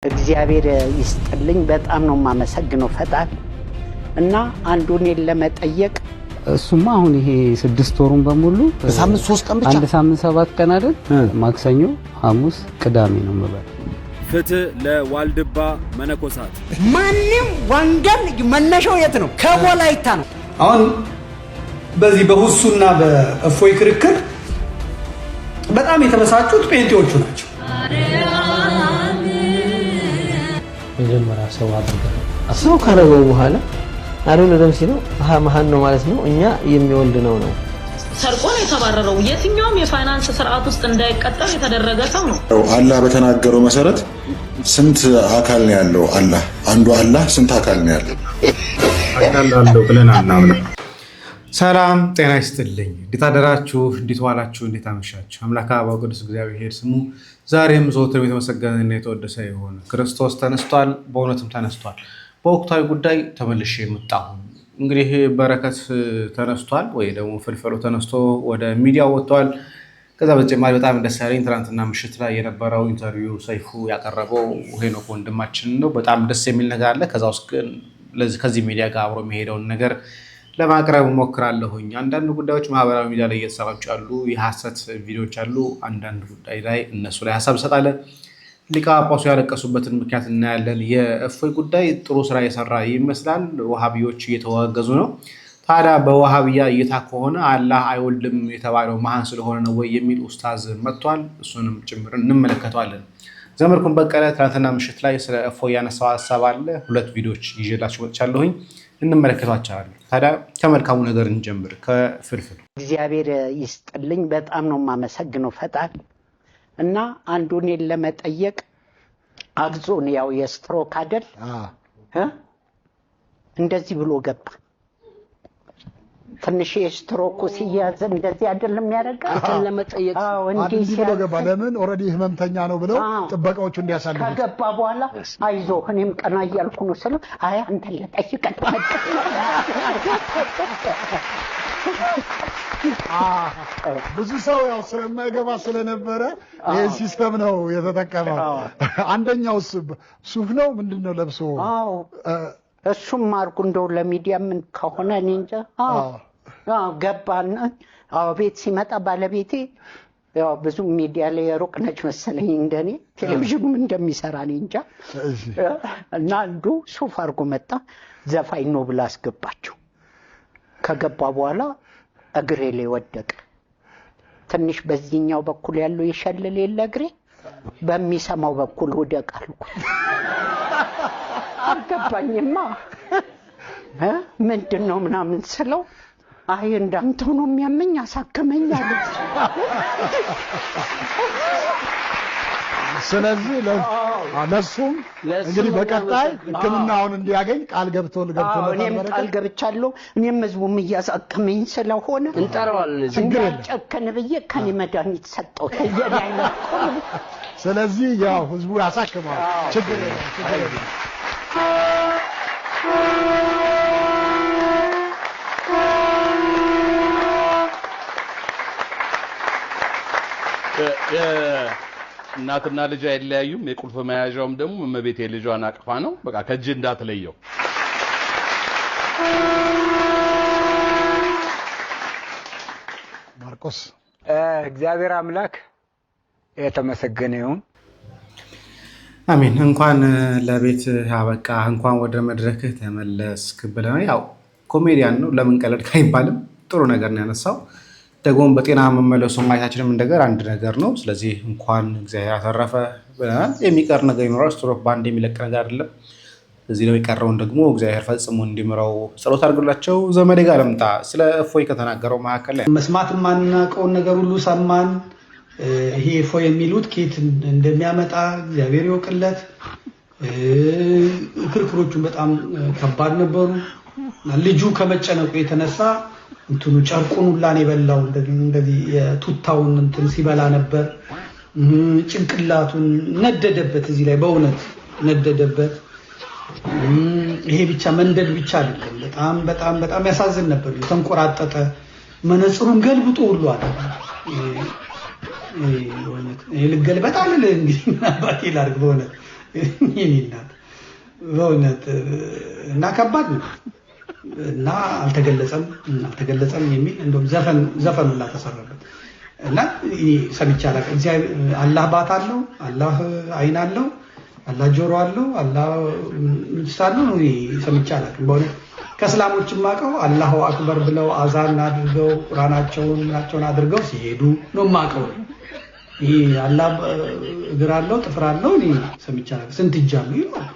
እግዚአብሔር ይስጥልኝ በጣም ነው ማመሰግነው ፈጣሪ እና አንዱን ለመጠየቅ እሱማ አሁን ይሄ 6 ወሩን በሙሉ በሳምንት 3 ቀን ብቻ አንድ ሳምንት 7 ቀን አይደል ማክሰኞ ሐሙስ ቅዳሜ ነው ማለት ፍትህ ለዋልድባ መነኮሳት ማንንም ወንጌል መነሻው የት ነው ከወላይታ ነው አሁን በዚህ በሁሱና በእፎይ ክርክር በጣም የተበሳጩት ጴንጤዎቹ ናቸው መጀመሪያ ሰው አድርገን ሰው ካረገው በኋላ አሩን ደምሲ ነው መሃን ነው ማለት ነው እኛ የሚወልድ ነው ሰርቆን የተባረረው የትኛውም የፋይናንስ ስርዓት ውስጥ እንዳይቀጠል የተደረገ ሰው ነው አላህ በተናገረው መሰረት ስንት አካል ነው ያለው አላህ አንዱ አላህ ስንት አካል ነው ያለው አካል አለው ብለን አናምንም ሰላም ጤና ይስጥልኝ እንዴት አደራችሁ እንዴት ዋላችሁ እንዴት አመሻችሁ አምላክ አብ ቅዱስ እግዚአብሔር ስሙ ዛሬም ዘወትር የተመሰገነና የተወደሰ ይሁን ክርስቶስ ተነስቷል በእውነትም ተነስቷል በወቅታዊ ጉዳይ ተመልሼ መጣሁ እንግዲህ በረከት ተነስቷል ወይ ደግሞ ፍልፍሉ ተነስቶ ወደ ሚዲያ ወጥቷል ከዛ በተጨማሪ በጣም ደስ ያለኝ ትናንትና ምሽት ላይ የነበረው ኢንተርቪው ሰይፉ ያቀረበው ሄኖክ ወንድማችን ነው በጣም ደስ የሚል ነገር አለ ከዛው ግን ከዚህ ሚዲያ ጋር አብሮ የሚሄደውን ነገር ለማቅረብ ሞክራለሁኝ አንዳንድ ጉዳዮች ማህበራዊ ሚዲያ ላይ እየተሰራጩ ያሉ የሐሰት ቪዲዮዎች አሉ አንዳንድ ጉዳይ ላይ እነሱ ላይ ሐሳብ ሰጣለ ሊቃ ጳጳሱ ያለቀሱበትን ምክንያት እናያለን የእፎይ ጉዳይ ጥሩ ስራ እየሰራ ይመስላል ወሃቢዎች እየተዋገዙ ነው ታዲያ በወሃቢያ እይታ ከሆነ አላህ አይወልድም የተባለው መሃን ስለሆነ ነው ወይ የሚል ኡስታዝ መጥቷል እሱንም ጭምር እንመለከተዋለን ዘመርኩን በቀለ ትናንትና ምሽት ላይ ስለ እፎይ ያነሳው ሐሳብ አለ ሁለት ቪዲዮዎች ይዤላችሁ ወጥቻለሁኝ እንመለከታቸዋለን ታዲያ ከመልካሙ ነገር እንጀምር ከፍልፍል እግዚአብሔር ይስጥልኝ በጣም ነው ማመሰግነው ፈጣሪ እና አንዱን ለመጠየቅ አግዞን ያው የስትሮክ አይደል እንደዚህ ብሎ ገባ ትንሽ የስትሮክ ሲያዝ እንደዚህ አይደለም ያደርጋል አንተን ለመጠየቅ እንዲህ ብሎ ገባ ለምን ኦሬዲ ህመምተኛ ነው ብለው ጥበቃዎቹ እንዲያሳልፉ ከገባ በኋላ አይዞ እኔም ቀና እያልኩ ነው ስለ አይ አንተን ለጠይቅ ብዙ ሰው ያው ስለማይገባ ስለነበረ ይሄ ሲስተም ነው የተጠቀመው አንደኛው ሱፍ ነው ምንድነው ለብሶ እሱም ማርኩ እንደው ለሚዲያ ምን ከሆነ እኔ እንጃ ገባና ቤት ሲመጣ ባለቤቴ ያው ብዙ ሚዲያ ላይ ሩቅ ነች መሰለኝ እንደኔ ቴሌቪዥኑም እንደሚሰራ እኔ እንጃ እና አንዱ ሱፍ አርጎ መጣ ዘፋኝ ነው ብላ አስገባቸው ከገባ በኋላ እግሬ ላይ ወደቀ ትንሽ በዚህኛው በኩል ያለው ይሸልል የለ እግሬ በሚሰማው በኩል ወደቀ አልኩ አገባኝማ ምንድነው ምናምን ስለው አይ እንዳንተው ነው የሚያመኝ አሳከመኝ አለ ስለዚህ ለሱም እንግዲህ በቀጣይ ህክምናውን እንዲያገኝ ቃል ገብቶለታል እኔም ቃል ገብቻለሁ እኔም ህዝቡም እያሳከመኝ ስለሆነ እንጠራዋለን ችግር ጨከን ብዬ ከኔ መድኃኒት ሰጠው ተየዳይና ስለዚህ ያው ህዝቡ ያሳከማል ችግር እናትና ልጅ አይለያዩም የቁልፍ መያዣውም ደግሞ እመቤቴ ልጇን አቅፋ ነው በቃ ከእጅ እንዳትለየው ማርቆስ እግዚአብሔር አምላክ የተመሰገነ ይሁን አሜን እንኳን ለቤት አበቃ እንኳን ወደ መድረክህ ተመለስክ ብለና ያው ኮሜዲያን ነው ለምን ቀለድክ አይባልም ጥሩ ነገር ነው ያነሳው ደግሞ በጤና መመለሱ ማይታችንም እንደገር አንድ ነገር ነው ስለዚህ እንኳን እግዚአብሔር አተረፈ ብለናል የሚቀር ነገር ይኖራል ስትሮክ ባንድ የሚለቅ ነገር አይደለም እዚህ ነው የቀረውን ደግሞ እግዚአብሔር ፈጽሞ እንዲምረው ጸሎት አድርጉላቸው ዘመዴ ጋር ለምጣ ስለ እፎይ ከተናገረው መሐከል ላይ መስማት ማንናቀውን ነገር ሁሉ ሰማን ይሄ እፎይ የሚሉት ኬት እንደሚያመጣ እግዚአብሔር ይወቅለት ክርክሮቹን በጣም ከባድ ነበሩ ልጁ ከመጨነቁ የተነሳ እንትኑ ጨርቁን ሁላን የበላው እንደዚህ የቱታውን እንትን ሲበላ ነበር ጭንቅላቱን ነደደበት እዚህ ላይ በእውነት ነደደበት ይሄ ብቻ መንደድ ብቻ አይደለም በጣም ያሳዝን ነበር ተንቆራጠጠ መነጽሩን ገልብጦ ሁሉ አለ ይሄ ልገልበጣል እንግዲህ አባቴ ላርግ በእውነት ይሄናት በእውነት እና ከባድ ነው እና አልተገለጸም የሚል እንደውም ዘፈን ሁላ ተሰራበት እና ሰምቼ አላውቅም። አላህ ባት አለው፣ አላህ አይን አለው፣ አላህ ጆሮ አለው፣ አላህ ምሳሌ ነው። ሰምቼ አላውቅም በእውነት። ከእስላሞችም ማቀው አላሁ አክበር ብለው አዛን አድርገው ቁርአናቸውን አድርገው ሲሄዱ ነው ማቀው። ይሄ አላህ እግር አለው ጥፍር አለው ሰምቼ አላውቅም። ስንት እጅ አለው ይላል።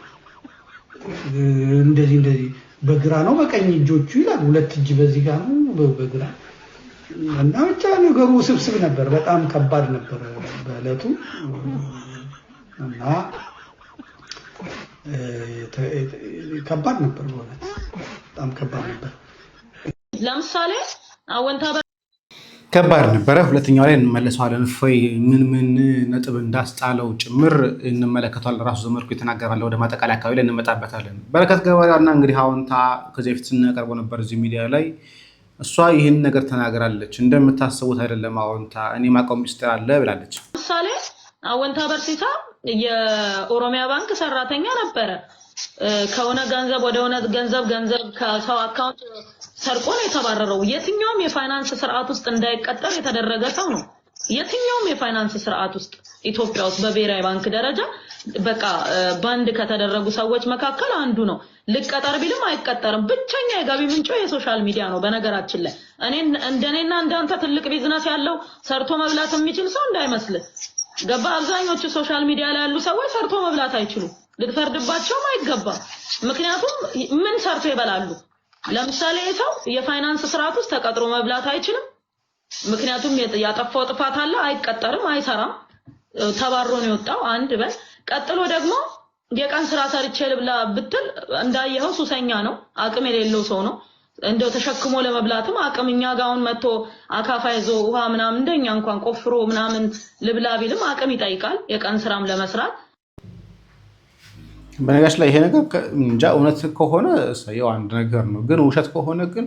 እንደዚህ በግራ ነው በቀኝ እጆቹ ይላል። ሁለት እጅ በዚህ ጋር ነው በግራ እና ብቻ ነገሩ ስብስብ ነበር። በጣም ከባድ ነበር በእለቱ እና ከባድ ነበር ማለት በጣም ከባድ ነበር። ለምሳሌ አወንታ ከባድ ነበረ። ሁለተኛው ላይ እንመለሰዋለን። እፎይ ምን ነጥብ እንዳስጣለው ጭምር እንመለከታለን። ራሱ ዘመርኩ የተናገራለ ወደ ማጠቃለያ አካባቢ ላይ እንመጣበታለን። በረከት ገበያውና እንግዲህ አወንታ ከዚህ በፊት ስናቀርበው ነበር እዚህ ሚዲያ ላይ እሷ ይህን ነገር ተናግራለች። እንደምታስቡት አይደለም አወንታ እኔ ማቀው ሚስጥር አለ ብላለች። ለምሳሌ አወንታ በርሲሳ የኦሮሚያ ባንክ ሰራተኛ ነበረ። ከሆነ ገንዘብ ወደ ሆነ ገንዘብ ከሰው አካውንት ሰርቆ ነው የተባረረው። የትኛውም የፋይናንስ ስርዓት ውስጥ እንዳይቀጠር የተደረገ ሰው ነው። የትኛውም የፋይናንስ ስርዓት ውስጥ ኢትዮጵያ ውስጥ በብሔራዊ ባንክ ደረጃ በቃ ባንድ ከተደረጉ ሰዎች መካከል አንዱ ነው። ልቀጠር ቢልም አይቀጠርም። ብቸኛ የገቢ ምንጩ የሶሻል ሚዲያ ነው። በነገራችን ላይ እንደኔና እንዳንተ ትልቅ ቢዝነስ ያለው ሰርቶ መብላት የሚችል ሰው እንዳይመስልህ። ገባ? አብዛኞቹ ሶሻል ሚዲያ ላይ ያሉ ሰዎች ሰርቶ መብላት አይችሉም። ልትፈርድባቸውም አይገባም። ምክንያቱም ምን ሰርቶ ይበላሉ? ለምሳሌ ሰው የፋይናንስ ስርዓት ውስጥ ተቀጥሮ መብላት አይችልም። ምክንያቱም ያጠፋው ጥፋት አለ፣ አይቀጠርም፣ አይሰራም፣ ተባሮ ነው የወጣው። አንድ በል ቀጥሎ ደግሞ የቀን ስራ ሰርቼ ልብላ ብትል እንዳየኸው ሱሰኛ ነው፣ አቅም የሌለው ሰው ነው። እንደው ተሸክሞ ለመብላትም አቅምኛ ጋውን መጥቶ አካፋ ይዞ ውሃ ምናምን እንደኛ እንኳን ቆፍሮ ምናምን ልብላ ቢልም አቅም ይጠይቃል የቀን ስራም ለመስራት። በነገራችን ላይ ይሄ ነገር እንጃ እውነት ከሆነ ያው አንድ ነገር ነው፣ ግን ውሸት ከሆነ ግን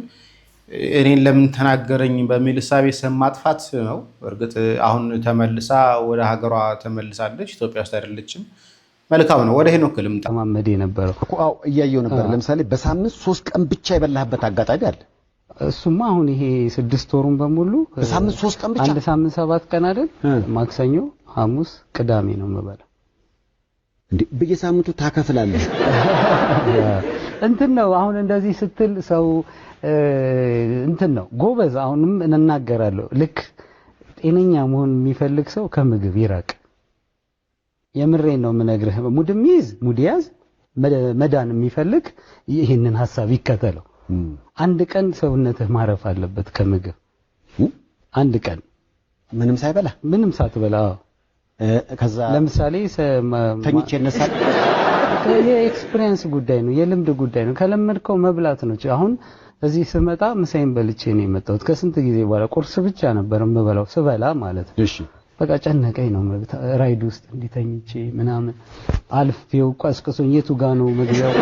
እኔን ለምን ተናገረኝ በሚል እሳቤ ስም ማጥፋት ነው። እርግጥ አሁን ተመልሳ ወደ ሀገሯ ተመልሳለች፣ ኢትዮጵያ ውስጥ አይደለችም። መልካም ነው። ወደ ሄኖክ ልምጣ። ማመድ የነበረው እኮ እያየው ነበር። ለምሳሌ በሳምንት 3 ቀን ብቻ የበላህበት አጋጣሚ አለ። እሱማ አሁን ይሄ 6 ወሩን በሙሉ በሳምንት 3 ቀን ብቻ፣ አንድ ሳምንት 7 ቀን አይደል? ማክሰኞ፣ ሐሙስ፣ ቅዳሜ ነው የምበላው። እንዴ በየሳምንቱ ታከፍላለህ? እንትን ነው አሁን እንደዚህ ስትል ሰው እንትን ነው ጎበዝ። አሁንም እናገራለሁ። ልክ ጤነኛ መሆን የሚፈልግ ሰው ከምግብ ይራቅ። የምሬን ነው የምነግርህ። ሙድ ያዝ። መዳን የሚፈልግ ይህንን ሐሳብ ይከተለው። አንድ ቀን ሰውነትህ ማረፍ አለበት ከምግብ። አንድ ቀን ምንም ሳትበላ ከዛ ለምሳሌ ተኝቼ እነሳል። የኤክስፒሪየንስ ጉዳይ ነው፣ የልምድ ጉዳይ ነው። ከለመድከው መብላት ነው። አሁን እዚህ ስመጣ ምሳዬን በልቼ ነው የመጣሁት። ከስንት ጊዜ በኋላ ቁርስ ብቻ ነበር የምበላው ስበላ ማለት ነው። እሺ በቃ ጨነቀኝ ነው ራይድ ውስጥ እንዲተኝቼ ምናምን አልፌው ቀስቅሶኝ የቱ ጋ ነው መግቢያው?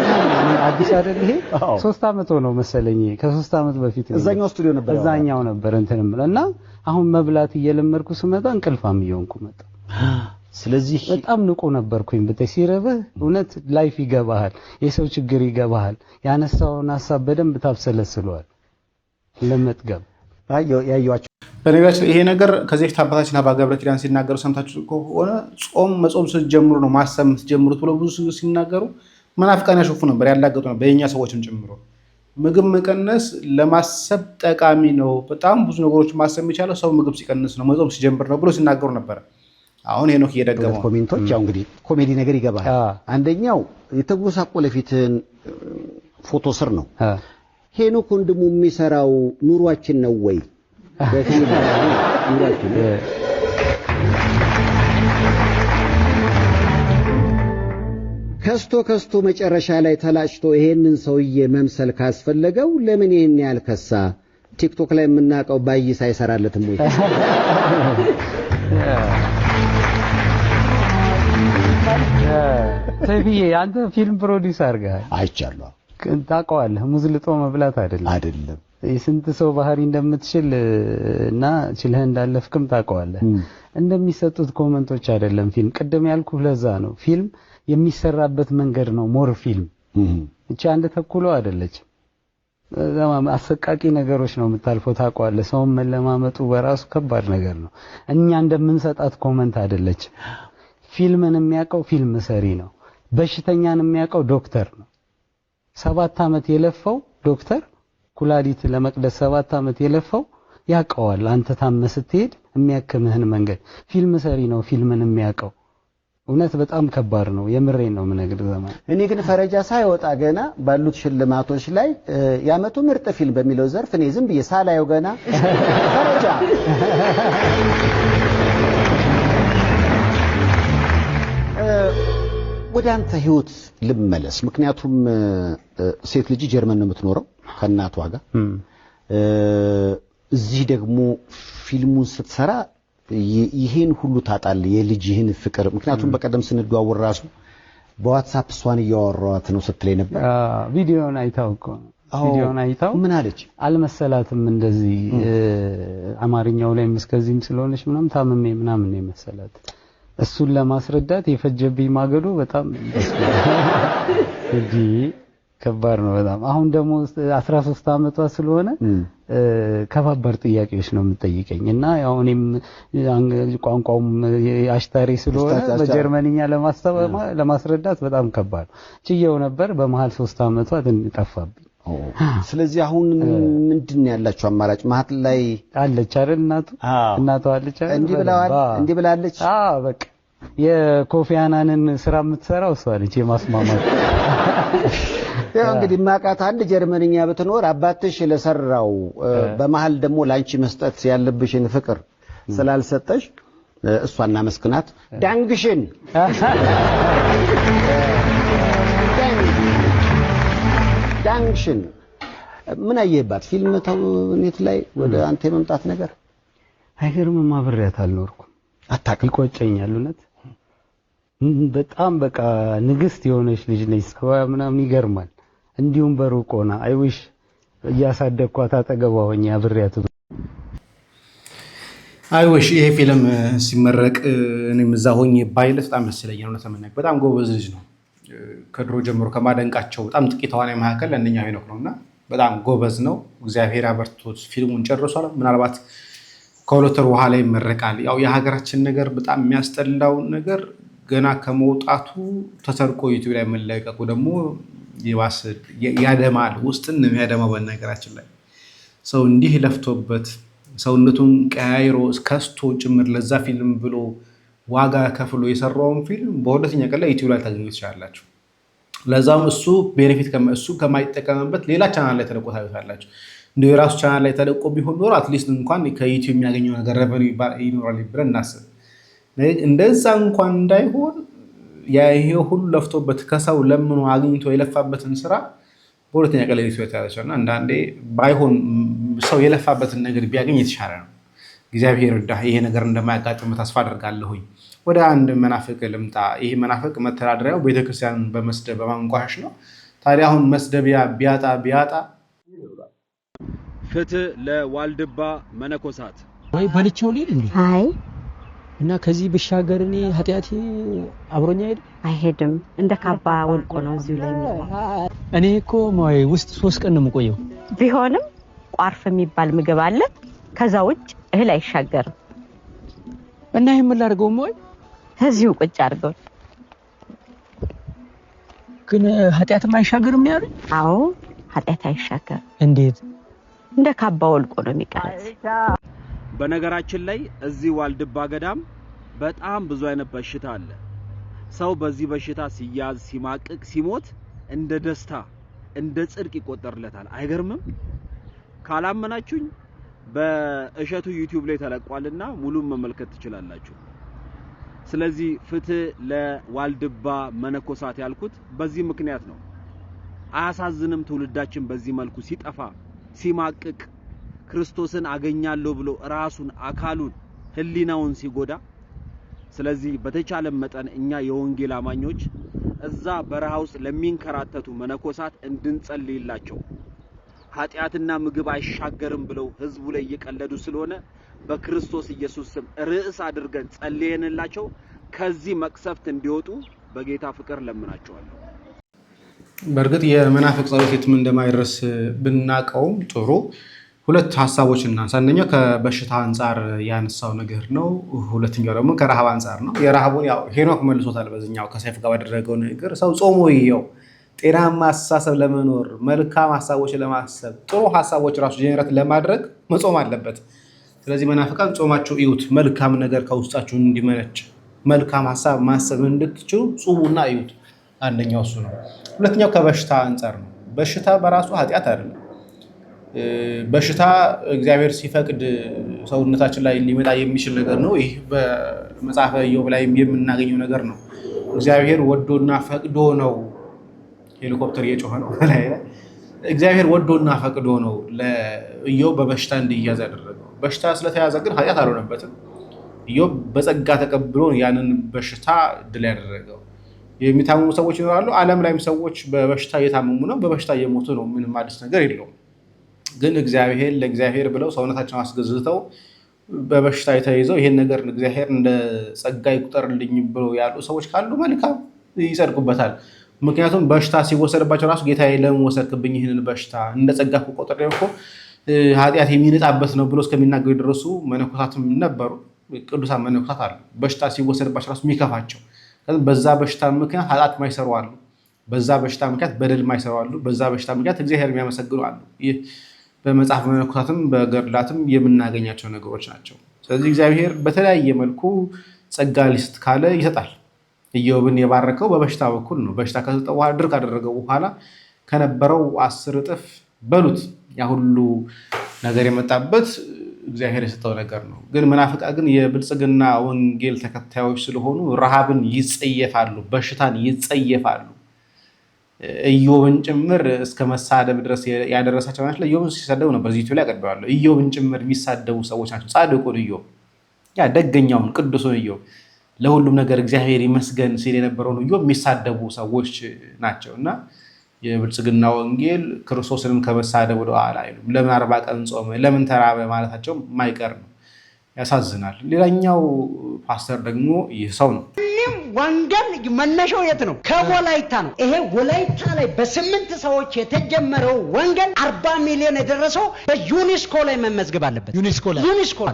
አዲስ አይደል ይሄ 3 አመት ሆነው መሰለኝ። ከ3 አመት በፊት እዛኛው ስቱዲዮ ነበር እዛኛው ነበር እንትንም እና አሁን መብላት እየለመድኩ ስመጣ እንቅልፋም እየሆንኩ መጣ። ስለዚህ በጣም ንቁ ነበርኩኝ። በተሲረበህ እውነት ላይፍ ይገባሃል፣ የሰው ችግር ይገባሃል። ያነሳውን ሐሳብ በደንብ ታብሰለስለዋል ለመጥገብ ያዩዋቸው። በነገራችን ይሄ ነገር ከዚህ በፊት አባታችን አባ ገብረ ኪዳን ሲናገሩ ሰምታችሁ ከሆነ መጾም ስትጀምሩ ነው ማሰብ የምትጀምሩት ብሎ ብዙ ሲናገሩ መናፍቃን ያሾፉ ነበር፣ ያላገጡ ነበር፣ የኛ ሰዎችም ጨምሮ። ምግብ መቀነስ ለማሰብ ጠቃሚ ነው። በጣም ብዙ ነገሮች ማሰብ የሚቻለው ሰው ምግብ ሲቀንስ ነው፣ መጾም ሲጀምር ነው ብሎ ሲናገሩ ነበር። አሁን ሄኖክ እየደገመው ኮሜንቶች ያው እንግዲህ ኮሜዲ ነገር ይገባል። አንደኛው የተጎሳቆለ ፊትን ፎቶ ስር ነው ሄኖክ ወንድሙ የሚሰራው ኑሯችን ነው ወይ? ኑሯችን ከስቶ መጨረሻ ላይ ተላጭቶ ይሄንን ሰውዬ መምሰል ካስፈለገው ለምን ይሄን ያልከሳ? ቲክቶክ ላይ የምናውቀው ባይስ አይሰራለትም ወይ? ሰይፍዬ አንተ ፊልም ፕሮዲውስ አድርገሃል። አይቻለሁ። ታውቀዋለህ። ሙዝ ልጦ መብላት አይደለም። የስንት ሰው ባህሪ እንደምትችል እና ችለህ እንዳለፍክም ታውቀዋለህ። እንደሚሰጡት ኮመንቶች አይደለም ፊልም። ቅድም ያልኩህ ለዛ ነው። ፊልም የሚሰራበት መንገድ ነው ሞር ፊልም እቺ አንድ ተኩሎ አይደለች አሰቃቂ ነገሮች ነው የምታልፈው ታቋለህ ሰው መለማመጡ በራሱ ከባድ ነገር ነው እኛ እንደምንሰጣት ኮሜንት አይደለች ፊልምን የሚያቀው ፊልም ሰሪ ነው በሽተኛን የሚያቀው ዶክተር ነው 7 አመት የለፈው ዶክተር ኩላሊት ለመቅደስ 7 አመት የለፈው ያቀዋል አንተ ታመህ ስትሄድ የሚያከምህን መንገድ ፊልም ሰሪ ነው ፊልምን የሚያቀው እውነት በጣም ከባድ ነው የምሬን ነው ምነግር ዘማን እኔ ግን ፈረጃ ሳይወጣ ገና ባሉት ሽልማቶች ላይ ያመቱ ምርጥ ፊልም በሚለው ዘርፍ እኔ ዝም ብዬ ሳላየው ገና ፈረጃ ወደ አንተ ህይወት ልመለስ ምክንያቱም ሴት ልጅ ጀርመን ነው የምትኖረው ከናቷ ጋር እዚህ ደግሞ ፊልሙን ስትሰራ ይሄን ሁሉ ታጣል የልጅህን ፍቅር ምክንያቱም በቀደም ስንደዋወር ራሱ በዋትስአፕ ሷን ያወራዋት ነው ስትለኝ ነበር ቪዲዮን አይታውቁ ቪዲዮን አይታው ምን አለች አልመሰላትም እንደዚህ አማርኛው ላይ እስከዚህም ስለሆነች ምናምን ታመሜ ምናምን ነው መሰላት እሱን ለማስረዳት የፈጀብኝ ማገዶ በጣም እዲ ከባድ ነው በጣም አሁን ደግሞ 13 አመቷ ስለሆነ ከባባር ጥያቄዎች ነው የምትጠይቀኝና ያው እኔም ቋንቋውም አሽታሪ ስለሆነ በጀርመንኛ ለማስረዳት በጣም ከባድ ጭየው ነበር በመሃል 3 አመቷ ጠፋብኝ ስለዚህ አሁን ምንድነው ያላችሁ አማራጭ ማት ላይ አለች አይደል እናቷ አለች አይደል እንዲህ ብላለች በቃ የኮፊያናንን ስራ የምትሰራው እሷ ነች የማስማማት ያው እንግዲህ ማቃት አንድ ጀርመንኛ ብትኖር አባትሽ ለሰራው በመሃል ደግሞ ላንቺ መስጠት ያለብሽን ፍቅር ስላልሰጠሽ እሷና መስክናት ዳንግሽን ዳንግሽን ምን አየባት ፊልም ተውኔት ላይ ወደ አንተ የመምጣት ነገር አይገርምም ማብሪያት አልኖርኩም አታውቅም ይቆጨኛል እውነት በጣም በቃ ንግስት የሆነች ልጅ ነች ሰባ ምናምን ይገርማል እንዲሁም በሩቆና አይዊሽ ያሳደግኳት አጠገባውኝ አብሪያት አይዊሽ ይሄ ፊልም ሲመረቅ እኔም እዛ ሆኜ ባይለት በጣም መስለኝ ነው ተመነክ በጣም ጎበዝ ልጅ ነው ከድሮ ጀምሮ ከማደንቃቸው በጣም ጥቂት ተዋናይ መካከል ለእነኛ ሄኖክ ነውና በጣም ጎበዝ ነው እግዚአብሔር አበርቶት ፊልሙን ጨርሷል ምናልባት ከሁለት ወር በኋላ ይመረቃል ያው የሀገራችን ነገር በጣም የሚያስጠላው ነገር ገና ከመውጣቱ ተሰርቆ ዩቲዩብ ላይ መለቀቁ ደግሞ ይዋስ ያደማል ውስጥን የሚያደማው በነገራችን ላይ ሰው እንዲህ ለፍቶበት ሰውነቱን ቀያይሮ እስከስቶ ጭምር ለዛ ፊልም ብሎ ዋጋ ከፍሎ የሰራውን ፊልም በሁለተኛ ቀን ላይ ዩቲዩብ ላይ ታገኙት ይችላልላችሁ ለዛም እሱ ቤኔፊት ከመሱ ከማይጠቀምበት ሌላ ቻናል ላይ ተለቆ ታዩታላችሁ እንደው የራሱ ቻናል ላይ ተለቆ ቢሆን ኖር አትሊስት እንኳን ከዩቲዩብ የሚያገኘው ነገር ረቨኒ ይኖራል ብለን እናስብ እንደዛ እንኳን እንዳይሆን ይሄ ሁሉ ለፍቶበት ከሰው ለምኖ አግኝቶ የለፋበትን ስራ በሁለተኛ ቀን ላይ ይተያያቸውና አንዳንዴ ባይሆን ሰው የለፋበትን ነገር ቢያገኝ የተሻለ ነው እግዚአብሔር ይርዳህ ይሄ ነገር እንደማያጋጥም ተስፋ አደርጋለሁኝ ወደ አንድ መናፍቅ ልምጣ ይሄ መናፍቅ መተዳደሪያው ቤተክርስቲያን በመስደብ በማንቋሽ ነው ታዲያ አሁን መስደቢያ ቢያጣ ፍትህ ለዋልድባ መነኮሳት ወይ በልቼው ሊል እንዴ አይ እና ከዚህ ብሻገር እኔ ኃጢያቴ አብሮኛ አይሄድም እንደ ካባ ወልቆ ነው እዚሁ ላይ እኔ እኮ ማይ ውስጥ 3 ቀን ነው የምቆየው ቢሆንም ቋርፍ የሚባል ምግብ አለ ከዛ ውጭ እህል አይሻገርም እና ይሄን ምን ላድርገው ማይ እዚሁ ቁጭ አድርገው ግን ኃጢያትም አይሻገርም ያሉ አዎ ኃጢያት አይሻገር እንዴት እንደ ካባ ወልቆ ነው የሚቀረጽ በነገራችን ላይ እዚህ ዋልድባ ገዳም በጣም ብዙ አይነት በሽታ አለ ሰው በዚህ በሽታ ሲያዝ ሲማቅቅ ሲሞት እንደ ደስታ እንደ ጽድቅ ይቆጠርለታል አይገርምም ካላመናችሁኝ በእሸቱ ዩቲዩብ ላይ ተለቋልና ሙሉን መመልከት ትችላላችሁ ስለዚህ ፍትህ ለዋልድባ መነኮሳት ያልኩት በዚህ ምክንያት ነው አያሳዝንም ትውልዳችን በዚህ መልኩ ሲጠፋ ሲማቅቅ ክርስቶስን አገኛለሁ ብሎ ራሱን አካሉን ህሊናውን ሲጎዳ ስለዚህ በተቻለ መጠን እኛ የወንጌል አማኞች እዛ በረሃ ውስጥ ለሚንከራተቱ መነኮሳት እንድንጸልይላቸው ኃጢያትና ምግብ አይሻገርም ብለው ህዝቡ ላይ እየቀለዱ ስለሆነ በክርስቶስ ኢየሱስ ስም ርዕስ አድርገን ጸልየንላቸው ከዚህ መቅሰፍት እንዲወጡ በጌታ ፍቅር ለምናችኋለሁ። በእርግጥ የመናፍቅ ጸሎት የትም እንደማይደርስ ብናቀውም ጥሩ ሁለት ሐሳቦች እናንሳ። አንደኛው ከበሽታ አንፃር ያነሳው ነገር ነው። ሁለተኛው ደግሞ ከረሃብ አንፃር ነው። የረሃቡን ያው ሄኖክ መልሶታል። በዚህኛው ከሰይፍ ጋር ባደረገው ነገር ሰው ጾሞ ይየው ጤናማ አስተሳሰብ ለመኖር መልካም ሐሳቦች ለማሰብ ጥሩ ሐሳቦች ራሱ ጀነሬት ለማድረግ መጾም አለበት። ስለዚህ መናፍቃን ጾማችሁ እዩት፣ መልካም ነገር ከውስጣችሁ እንዲመነጭ መልካም ሐሳብ ማሰብ እንድትችሉ ጾሙና እዩት። አንደኛው እሱ ነው። ሁለተኛው ከበሽታ አንፃር ነው። በሽታ በራሱ ኃጢአት አይደለም። በሽታ እግዚአብሔር ሲፈቅድ ሰውነታችን ላይ ሊመጣ የሚችል ነገር ነው። ይህ በመጽሐፈ ኢዮብ ላይ የምናገኘው ነገር ነው። እግዚአብሔር ወዶና ፈቅዶ ነው ሄሊኮፕተር እየጮኸ ነው ላይ እግዚአብሔር ወዶና ፈቅዶ ነው ለኢዮብ በበሽታ እንዲያዝ ያደረገው። በሽታ ስለተያዘ ግን ኃጢአት አልሆነበትም። ኢዮብ በጸጋ ተቀብሎ ያንን በሽታ ድል ያደረገው። የሚታመሙ ሰዎች ይኖራሉ። ዓለም ላይም ሰዎች በበሽታ እየታመሙ ነው፣ በበሽታ እየሞቱ ነው። ምንም አዲስ ነገር የለውም። ግን ለእግዚአብሔር ብለው ሰውነታቸውን አስገዝተው በበሽታ የተይዘው ይሄን ነገር እግዚአብሔር እንደ ጸጋ ይቁጠርልኝ ብለው ያሉ ሰዎች ካሉ መልካም ይጸድቁበታል። ምክንያቱም በሽታ ሲወሰድባቸው ራሱ ጌታዬ ለምን ወሰድክብኝ ይህንን በሽታ እንደ ጸጋ ቁጥር እኮ ኃጢአት የሚነጣበት ነው ብሎ እስከሚናገሩ የደረሱ መነኮሳትም ነበሩ። ቅዱሳን መነኮሳት አሉ በሽታ ሲወሰድባቸው ራሱ የሚከፋቸው። በዛ በሽታ ምክንያት ኃጢአት ማይሰሩ አሉ። በዛ በሽታ ምክንያት በደል ማይሰሩ አሉ። በዛ በሽታ ምክንያት እግዚአብሔር የሚያመሰግኑ አሉ። ይህ በመጽሐፍ መነኮሳትም በገድላትም የምናገኛቸው ነገሮች ናቸው። ስለዚህ እግዚአብሔር በተለያየ መልኩ ጸጋ ሊስጥ ካለ ይሰጣል። ኢዮብን የባረከው በበሽታ በኩል ነው። በሽታ ከሰጠው በኋላ ድርቅ ካደረገው በኋላ ከነበረው 10 እጥፍ በሉት ያ ሁሉ ነገር የመጣበት እግዚአብሔር የሰጠው ነገር ነው። ግን መናፍቃ ግን የብልጽግና ወንጌል ተከታዮች ስለሆኑ ረሃብን ይጸየፋሉ፣ በሽታን ይጸየፋሉ። ኢዮብን ጭምር እስከ መሳደብ ድረስ ያደረሳቸው ማለት ለኢዮብን ሲሳደቡ ነው። በዚህ ላይ አቀርባለሁ። ኢዮብን ጭምር የሚሳደቡ ሰዎች ናቸው። ጻድቁን ኢዮብ ያ ደገኛውን ቅዱሱን ኢዮብ ለሁሉም ነገር እግዚአብሔር ይመስገን ሲል የነበረውን ኢዮብ የሚሳደቡ ሰዎች ናቸውና የብልጽግና ወንጌል ክርስቶስንም ከመሳደብ ወደ ኋላ አይሉም። ለምን 40 ቀን ጾመ፣ ለምን ተራበ ማለታቸው የማይቀር ነው። ያሳዝናል። ሌላኛው ፓስተር ደግሞ ይህ ሰው ነው። ወንጌል መነሻው የት ነው? ከወላይታ ነው። ይሄ ወላይታ ላይ በ8 ሰዎች የተጀመረው ወንጌል 40 ሚሊዮን የደረሰው በዩኒስኮ ላይ መመዝገብ አለበት። ዩኒስኮ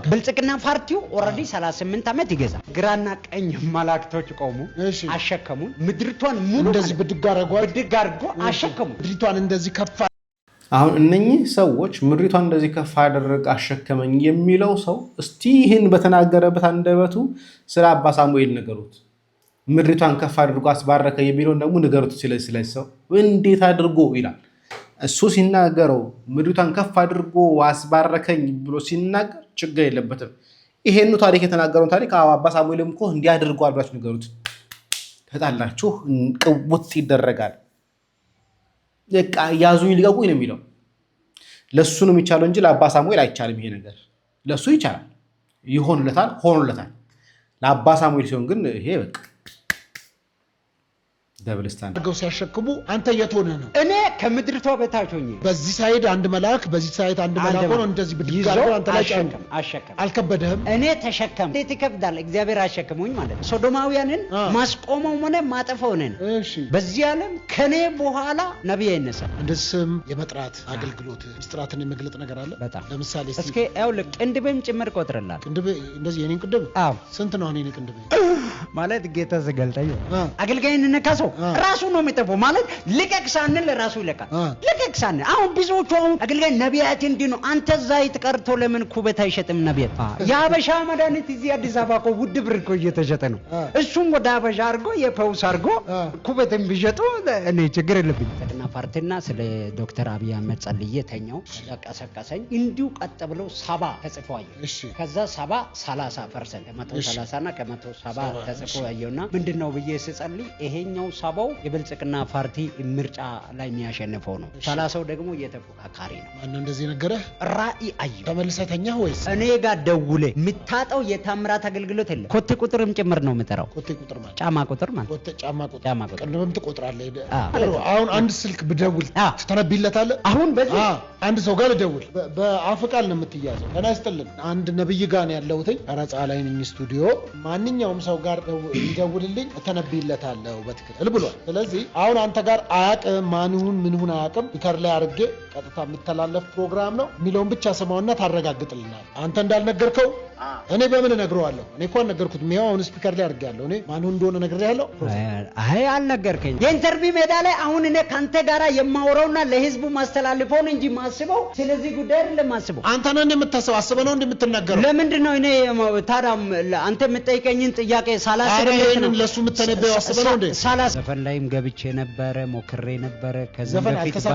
ብልጽግና ፓርቲው ኦልሬዲ 38 ዓመት ይገዛል። ግራና ቀኝ መላእክቶች ቆሙ፣ አሸከሙን። ምድሪቷን ሙሉ እንደዚህ ብድግ አድርጎ አሸከሙ። ምድሪቷን እንደዚህ ከፍ አሁን እነኚህ ሰዎች ምድሪቷን እንደዚህ ከፍ አደረገ አሸከመኝ የሚለው ሰው እስቲ ይህን በተናገረበት አንደበቱ ስለ አባ ሳሙኤል ነገሩት። ምድሪቷን ከፍ አድርጎ አስባረከ የሚለውን ደግሞ ንገሩት። ስለዚህ ሰው እንዴት አድርጎ ይላል። እሱ ሲናገረው ምድሪቷን ከፍ አድርጎ አስባረከኝ ብሎ ሲናገር ችግር የለበትም። ይሄኑ ታሪክ የተናገረውን ታሪክ አባ ሳሙኤልም እኮ እንዲህ አድርጓል ብላችሁ ንገሩት። ተጣላችሁ ቅውጥ ይደረጋል። በቃ ያዙኝ ልቀቁኝ ነው የሚለው። ለሱ ነው የሚቻለው እንጂ ለአባ ሳሙኤል አይቻልም። ይሄ ነገር ለሱ ይቻላል፣ ይሆንለታል፣ ሆኖለታል። ለአባ ሳሙኤል ሲሆን ግን ይሄ በቃ ደብልስታን አርገው ሲያሸክሙ አንተ የት ሆነህ ነው? እኔ ከምድርቷ በታች ሆኜ በዚህ ሳይድ አንድ መልአክ በዚህ ሳይድ አንድ መልአክ ሆኖ እንደዚህ ብድጋው አንተ ላይ አሸከም። አልከበደህም? እኔ ተሸከም። እንዴት ይከብዳል? እግዚአብሔር አሸከሙኝ ማለት ነው። ሶዶማውያንን ማስቆመው ሆነ ማጠፈው ነን። እሺ፣ በዚህ ዓለም ከኔ በኋላ ነብይ አይነሳ። እንደዚህ ስም የመጥራት አገልግሎት ምስጢራትን የመግለጥ ነገር አለ። በጣም ለምሳሌ እስኪ ያውልቅ ቅንድብም ጭምር ቆጥረላል። ቅንድብ እንደዚህ የኔን ቅንድብ? አዎ። ስንት ነው የኔን ቅንድብ? ማለት ጌታ ዘገልጠኝ አገልጋይን ነካሰው ራሱ ነው የሚጠፋው። ማለት ልቀቅ ሳንል ራሱ ይለቃል። ልቀቅ ሳንል አሁን ብዙዎቹ አገልጋይ ነቢያት እንዲህ ነው። አንተ ዘይት ቀርቶ ለምን ኩበት አይሸጥም? ነቢያት የአበሻ መድኃኒት እዚህ አዲስ አበባ እኮ ውድ ብር እኮ እየተሸጠ ነው። እሱም ወደ አበሻ አድርጎ የፈውስ አድርጎ ኩበትን ቢሸጡ እኔ ችግር የለብኝ። ጠቅና ፓርቲና ስለ ዶክተር አብይ አህመድ ጸልዬ ተኛው። ቀሰቀሰኝ። እንዲሁ ቀጥ ብለው 70 ተጽፎ አየሁ። ከዛ 70 30% ከ130 እና ከ170 ተጽፎ አየሁና ምንድነው ብዬ ስጸልይ ይሄኛው ሰባው የብልጽግና ፓርቲ ምርጫ ላይ የሚያሸንፈው ነው 30 ደግሞ የተፎካካሪ ነው ማን እንደዚህ ነገረህ ራእይ አዩ ተመልሰተኛ ወይስ እኔ ጋር ደውለ ምታጣው የታምራት አገልግሎት የለም ኮቴ ቁጥርም ጭምር ነው የምጠራው ኮቴ ቁጥር ማለት ጫማ ቁጥር ማለት ኮቴ ጫማ ቁጥር ጫማ ቁጥር ቀንበም ትቆጥራለህ አሁን አንድ ስልክ ብደውል ተነብይለታለህ አሁን በዚህ አንድ ሰው ጋር ደውል በአፍቃል ነው የምትያዘው ተናስተልን አንድ ነብይ ጋር ነው ያለውት ቀረጻ ላይ ነኝ ስቱዲዮ ማንኛውም ሰው ጋር ይደውልልኝ ተነብይለታለሁ በትክክል ብሏል ስለዚህ አሁን አንተ ጋር አያቅም ማንሁን ምንሁን አያቅም ስፒከር ላይ አርጌ ቀጥታ የሚተላለፍ ፕሮግራም ነው ሚሊዮን ብቻ ሰማውና ታረጋግጥልናል አንተ እንዳልነገርከው እኔ በምን ነግረዋለሁ እኔ እንኳን ነገርኩት ሚያው አሁን ስፒከር ላይ አርጋለሁ እኔ ማንሁን እንደሆነ ነግሬያለሁ አይ አልነገርከኝ የኢንተርቪው ሜዳ ላይ አሁን እኔ ካንተ ጋራ የማወራውና ለህዝቡ ማስተላልፈው እንጂ ማስበው ስለዚህ ጉዳይ አይደለም ማስበው አንተ ነህ እንደምታስበው አስበህ ነው እንደምትናገረው ለምንድን ነው እኔ ታዳም አንተ የምጠይቀኝን ጥያቄ ሳላስበው ነው ለሱ የምትነበየው አስበህ ነው እንዴ ዘፈን ላይም ገብቼ ነበር ሞክሬ ነበር ከዚህ በፊት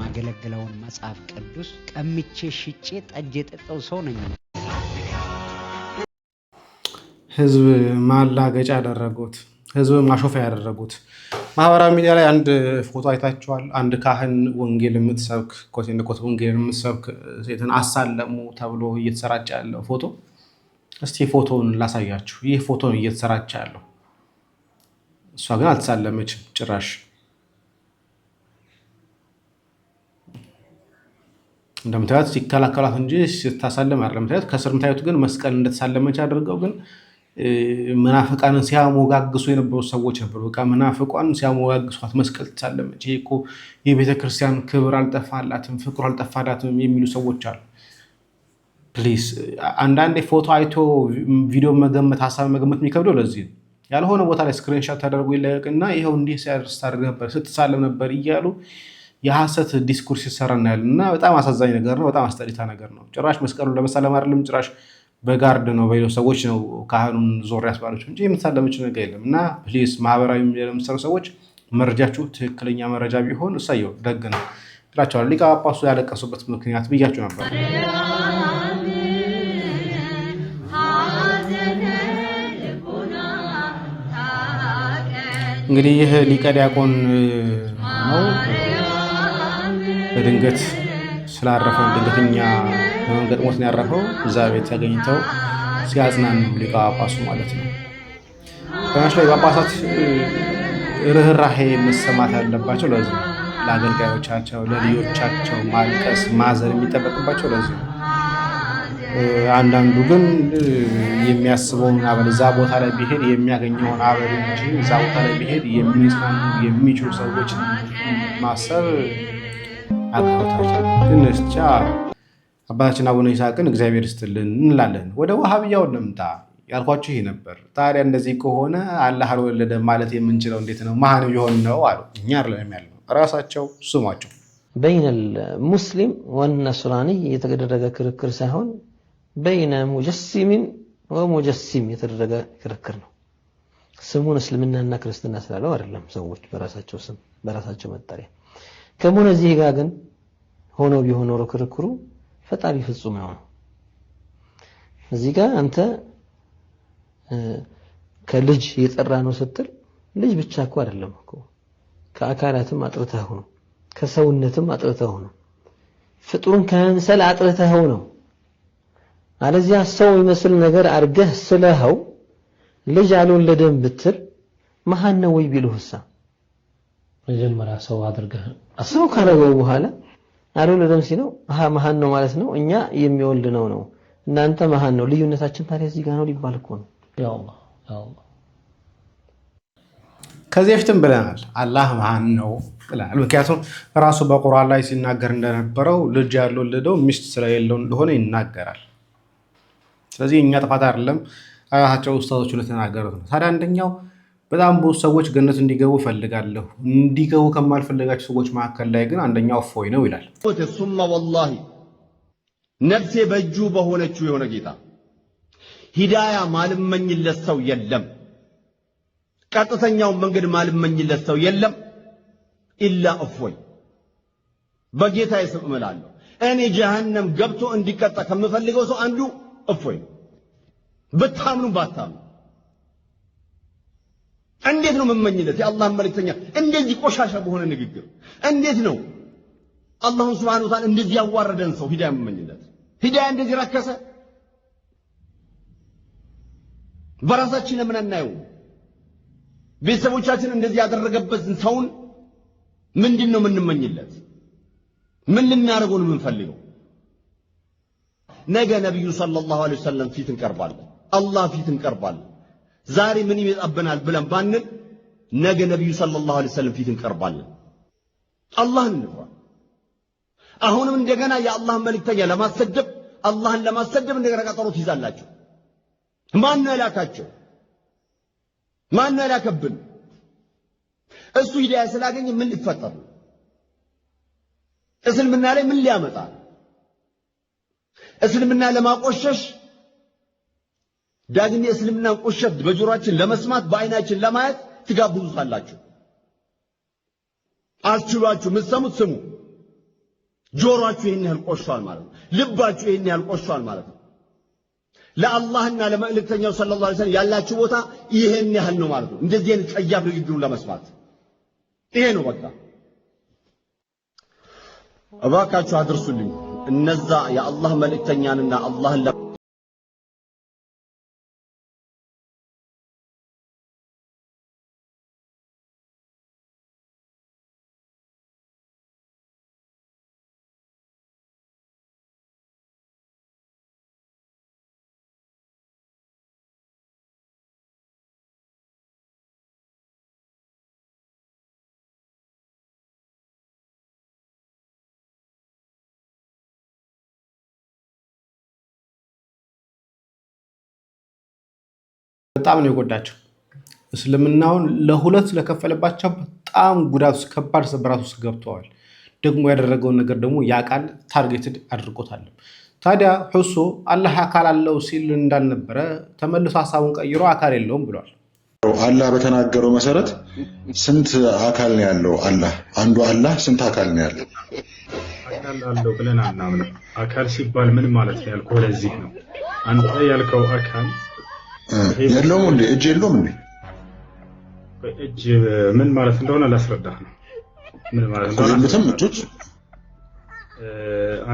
ማገለግለውን መጽሐፍ ቅዱስ ቀምቼ ሽጬ ጠጅ የጠጣው ሰው ነኝ ህዝብ ማላገጫ ያደረጉት ህዝብ ማሾፊያ ያደረጉት ማህበራዊ ሚዲያ ላይ አንድ ፎቶ አይታችኋል አንድ ካህን ወንጌል የምትሰብክ ኮቴንኮት ወንጌል የምትሰብክ ሴትን አሳለሙ ተብሎ እየተሰራጨ ያለው ፎቶ እስቲ ፎቶውን ላሳያችሁ ይህ ፎቶ ነው እየተሰራጨ ያለው እሷ ግን አልተሳለመችም ጭራሽ እንደምታዩት ሲከላከላት እንጂ ስታሳለም አይደለም ምታዩት ከስር ምታዩት ግን መስቀል እንደተሳለመች አድርገው ግን መናፍቃንን ሲያሞጋግሱ የነበሩ ሰዎች ነበሩ በቃ መናፍቃን ሲያሞጋግሷት መስቀል ተሳለመች ይሄኮ የቤተክርስቲያን ክብር አልጠፋላትም ፍቅሩ አልጠፋላትም የሚሉ ሰዎች አሉ ፕሊዝ አንዳንዴ ፎቶ አይቶ ቪዲዮ መገመት ሐሳብ መገመት የሚከብደው ለዚህ ያልሆነ ቦታ ላይ ስክሪንሾት ተደርጎ ይለቀቅና ይሄው እንዲህ ሲያደርግ ነበር ስትሳለም ነበር እያሉ የሐሰት ዲስኩርስ ይሰራናልና በጣም አሳዛኝ ነገር ነው በጣም አስጠሊታ ነገር ነው ጭራሽ መስቀሉ ለመሳለም አይደለም ጭራሽ በጋርድ ነው በሌሎች ሰዎች ነው ካህኑን ዞር ያስባሉት እንጂ የምትሳለመች ነገር የለምና ፕሊዝ ማህበራዊ ሚዲያ ለምትሰሩ ሰዎች መረጃችሁ ትክክለኛ መረጃ ቢሆን እሳየው ደግ ነው ይላቸዋል ሊቀ ጳጳሱ ያለቀሱበት ምክንያት ብያችሁ ነበር እንግዲህ ይህ ሊቀ ዲያቆን ነው በድንገት ስላረፈ ድንገተኛ ገጥሞት ነው ያረፈው እዛ ቤት ተገኝተው ሲያጽናኑ ሊቀ ጳጳሱ ማለት ነው ከናሽ ላይ ጳጳሳት ርህራሄ መሰማት ያለባቸው ለዚህ ለአገልጋዮቻቸው ለልጆቻቸው ማልቀስ ማዘን የሚጠበቅባቸው ለዚህ አንዳንዱ ግን የሚያስበውን አበል እዛ ቦታ ላይ ቢሄድ የሚያገኘውን አበል እንጂ እዛ ቦታ ላይ ቢሄድ የሚጽናኑ የሚችሉ ሰዎች ማሰብ አቅቶታል ግን እስቻ አባታችን አቡነ ይስሐቅን እግዚአብሔር ይስጥልን እንላለን ወደ ወሃብያው እንምጣ ያልኳችሁ ይሄ ነበር ታዲያ እንደዚህ ከሆነ አላህ አልወለደ ማለት የምንችለው እንዴት ነው ማን ይሆን ነው አሉ እኛ አይደለም ያለው ራሳቸው ስሟቸው بين المسلم والنصراني የተደረገ ክርክር ሳይሆን بين مجسم ومجسم የተደረገ ክርክር ነው ስሙን እስልምናና ክርስትና ስላለው አይደለም ሰዎች በራሳቸው ስም በራሳቸው መጠሪያ ከሞነ እዚህ ጋር ግን ሆኖ ቢሆን ኖሮ ክርክሩ ፈጣሪ ፍጹም ነው እዚህ ጋር አንተ ከልጅ የጠራ ነው ስትል ልጅ ብቻ እኮ አይደለም እኮ ከአካላትም አጥርተው ነው ከሰውነትም አጥርተው ነው ፍጡሩን ከመምሰል አጥርተው ነው አለዚያ ሰው ይመስል ነገር አርገህ ስለኸው ልጅ አልወለደም ብትል ማን ነው ወይ ቢሉህሳ መጀመሪያ ሰው አድርገህ ሰው ካረገው በኋላ አልወለደም ሲለው ማን ነው ማለት ነው እኛ የሚወልድ ነው እናንተ ማን ነው ልዩነታችን ታዲያ እዚህ ጋር ነው ሊባል እኮ ነው ያ አላህ ከዚህ በፊትም ብለናል አላህ ማን ነው ብለናል ምክንያቱም ራሱ በቁርአን ላይ ሲናገር እንደነበረው ልጅ ያልወለደው ሚስት ስለሌለው እንደሆነ ይናገራል ስለዚህ እኛ ጥፋት አይደለም ራሳቸው ኡስታዞቹ ለተናገሩት ነው ታዲያ አንደኛው በጣም ብዙ ሰዎች ገነት እንዲገቡ ፈልጋለሁ እንዲገቡ ከማልፈልጋቸው ሰዎች መካከል ላይ ግን አንደኛው ፎይ ነው ይላል ثم والله ነፍሴ በእጁ በሆነችው የሆነ ጌታ ሂዳያ ማልመኝለት ሰው የለም ቀጥተኛው መንገድ ማልመኝለት ሰው የለም ኢላ እፎይ በጌታ ስም እምላለሁ እኔ ጀሃነም ገብቶ እንዲቀጣ ከምፈልገው ሰው አንዱ እፎይ ብታምኑ ባታምኑ እንዴት ነው መመኝለት የአላህ መልእክተኛ እንደዚህ ቆሻሻ በሆነ ንግግር እንዴት ነው አላህ Subhanahu Wa Ta'ala እንደዚህ ያዋረደን ሰው ሂዳያ መመኝለት ሂዳያ እንደዚህ ረከሰ በራሳችን ምን እናየው ቤተሰቦቻችን እንደዚህ ያደረገበትን ሰውን ምንድነው ምንመኝለት ምን ልናረገው ነው ምንፈልገው ነገ ነብዩ ሰለላሁ ዐለይሂ ወሰለም ፊት እንቀርባለን አላህ ፊት እንቀርባለን ዛሬ ምን ይመጣብናል ብለን ባንል ነገ ነብዩ ሰለላሁ ዐለይሂ ወሰለም ፊት እንቀርባለን አላህን እንፍራ አሁንም እንደገና የአላህ መልእክተኛ ለማሰደብ አላህን ለማሰደብ እንደገና ቀጠሮ ትይዛላችሁ ማን ነው ያላካቸው ማን ነው ያላከብን እሱ ሂዳያ ስላገኘ ምን ሊፈጠር እስልምና ላይ ምን ሊያመጣ እስልምና ለማቆሸሽ ዳግም የእስልምና ቆሸት በጆሮአችን ለመስማት በአይናችን ለማየት ትጋብዙታላችሁ አስችሏችሁ ምትሰሙት ስሙ ጆሮአችሁ ይሄን ያህል ቆሽሿል ማለት ነው ልባችሁ ይሄን ያህል ቆሽሿል ማለት ነው ለአላህና ለመልእክተኛው ሰለላሁ ዐለይሂ ወሰለም ያላችሁ ቦታ ይሄን ያህል ነው ማለት ነው እንደዚህ አይነት ጸያፍ ንግግሩን ለመስማት ይሄ ነው በቃ እባካችሁ አድርሱልኝ እነዛ የአላህ መልእክተኛንና አላህን በጣም ነው የጎዳቸው እስልምናውን ለሁለት ለከፈለባቸው በጣም ጉዳት ከባድ ስብራት ውስጥ ገብተዋል ደግሞ ያደረገው ነገር ደግሞ ያቃል ታርጌትድ አድርጎታል ታዲያ ሁሱ አላህ አካል አለው ሲል እንዳልነበረ ተመልሶ ሐሳቡን ቀይሮ አካል የለውም ብሏል አላህ በተናገረው መሰረት ስንት አካል ነው ያለው አላህ አንዱ አላህ ስንት አካል ነው ያለው አካል አለው ብለን አናምንም አካል ሲባል ምን ማለት ነው ያልከው ለዚህ ነው አንተ ያልከው አካል የለውም እንዴ እጅ የለውም እንዴ እጅ ምን ማለት እንደሆነ ላስረዳህ ነው ምን ማለት እንደሆነ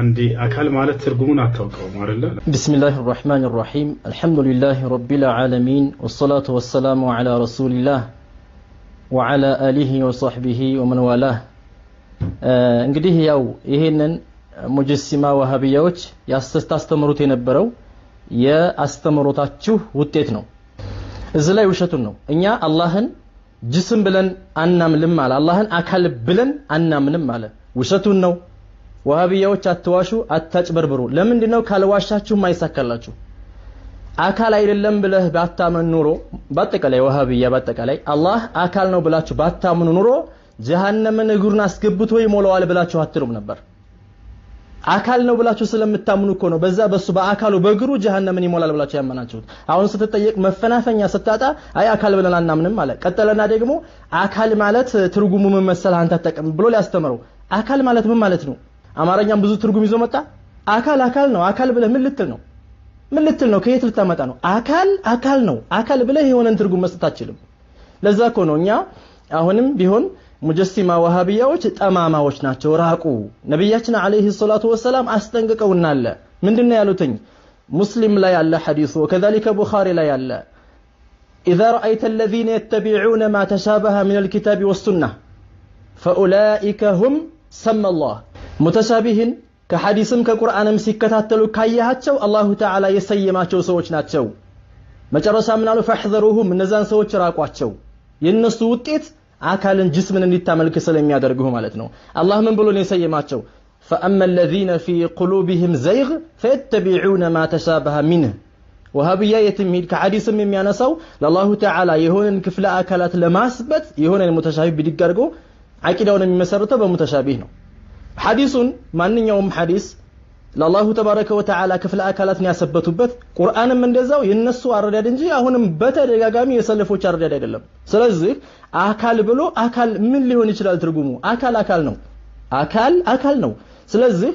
عندي أكل مالت ترجمون أتوقع مارلا بسم الله الرحمن الرحيم الحمد لله رب العالمين والصلاة والسلام على رسول الله وعلى آله وصحبه ومن والاه እንግዲህ ያው ይሄንን ሙጀሲማ ወሃቢያዎች ያስተስተምሩት የነበረው የአስተምሮታችሁ ውጤት ነው እዚህ ላይ ውሸቱን ነው እኛ አላህን ጅስም ብለን አናምንም አለ አላህን አካል ብለን አናምንም አለ ውሸቱን ነው ወሃቢያዎች አትዋሹ አታጭበርብሩ ለምንድነው ካልዋሻችሁ ማይሳካላችሁ አካል አይደለም ብለህ ባታመን ኑሮ በአጠቃላይ ወሃቢያ በአጠቃላይ አላህ አካል ነው ብላችሁ ባታምኑ ኑሮ ጀሃነምን እግሩን አስገብቶ ይሞላዋል ብላችሁ አትሉም ነበር አካል ነው ብላችሁ ስለምታምኑ እኮ ነው በዛ በሱ በአካሉ በእግሩ ጀሃነምን ይሞላል ብላችሁ ያመናችሁት አሁን ስትጠየቅ መፈናፈኛ ስታጣ አይ አካል ብለን አናምንም አለ ቀጠለና ደግሞ አካል ማለት ትርጉሙ ምን መሰለህ አንተ ተጠቀም ብሎ ሊያስተምረው አካል ማለት ምን ማለት ነው አማርኛም ብዙ ትርጉም ይዞ መጣ አካል ነው አካል ብለህ ምን ልትል ነው ከየት ልታመጣ ነው አካል ነው አካል ብለህ የሆነን ትርጉም መስጠት አትችልም ለዛ እኮ ነው እኛ አሁንም ቢሆን ሙጀሲማ ወሃቢያዎች ጠማማዎች ናቸው ራቁ ነብያችን አለይሂ ሰላቱ ወሰለም አስጠንቅቀውናል ምንድነው ያሉትኝ ሙስሊም ላይ ያለ ሐዲሱ ወከذلك ቡኻሪ ላይ ያለ اذا رايت الذين يتبعون ما تشابه من الكتاب والسنه فاولئك هم سمى الله متشابهين ከሐዲስም ከቁርአንም ሲከታተሉ ካያቸው አላሁ ተዓላ የሰየማቸው ሰዎች ናቸው መጨረሻ ምን አሉ فاحذروهم እነዛን ሰዎች ራቋቸው የነሱ ውጤት አካልን ጅስምን እንዲታመልክ ስለሚያደርጉ ማለት ነው አላህ ምን ብሎ ነው የሰየማቸው فاما الذين في قلوبهم زيغ فيتبعون ما تشابه منه وهابيا يتميد كحديثም የሚያነሳው ለአላሁ ተዓላ የሆነን ክፍለ አካላት ለማስበት የሆነን ሙተሻቢህ ቢድጋርጎ አቂዳውን የሚመሰርተው በሙተሻቢህ ነው ሐዲሱን ማንኛውም ሐዲስ ለአላሁ ተባረከ ወተዓላ ክፍለ አካላትን ያሰበቱበት ቁርአንም እንደዛው የነሱ አረዳድ እንጂ አሁንም በተደጋጋሚ የሰለፎች አረዳድ አይደለም ስለዚህ አካል ብሎ አካል ምን ሊሆን ይችላል ትርጉሙ አካል ነው ስለዚህ